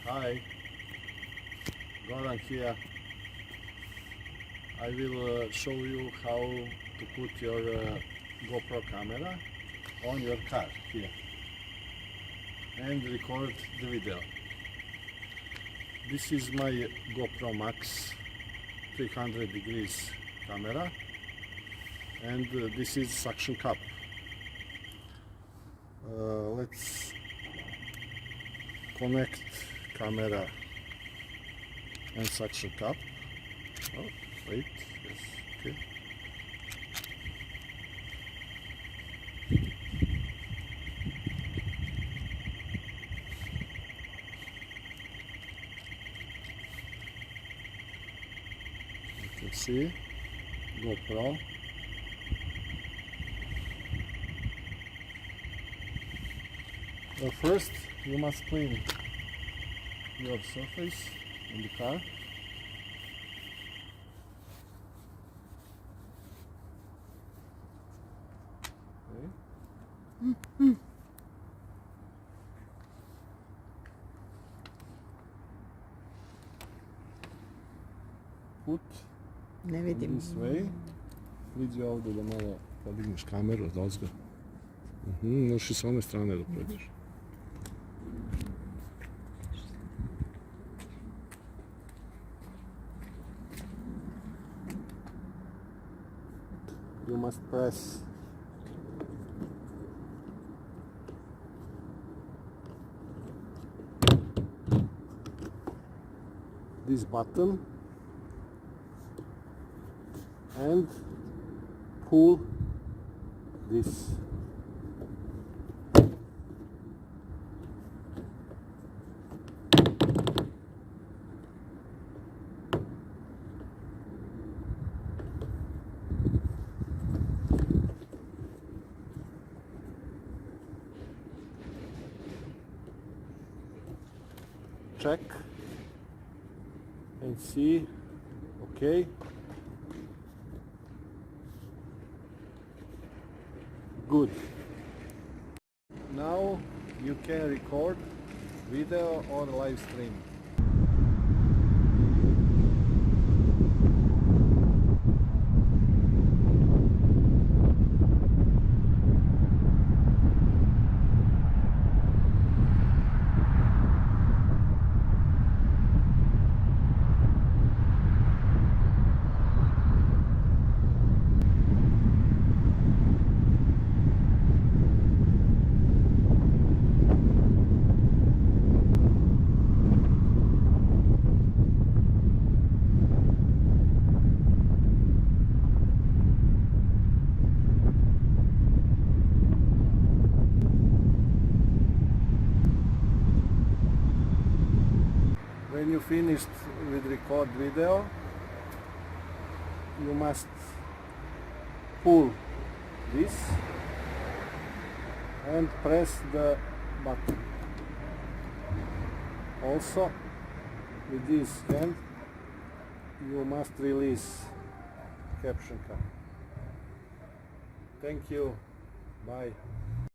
Hi, Goran here. I will show you how to put your GoPro camera on your car here and record the video. This is my GoPro Max 300 degrees camera, and this is suction cup. Let's connect camera and suction cup. Oh, wait, yes, okay. You can see GoPro. Well, first you must clean your surface in the car. Okay. Put Ne vidim. this way. Vidi ovdje da malo podigneš kameru od ozgo. Možeš i s one strane da prođeš. You must press this button and pull this. Check and see. Okay. Good. Now you can record video or live stream. When you finished with record video, you must pull this and press the button. Also, with this hand, you must release caption cam. Thank you. Bye.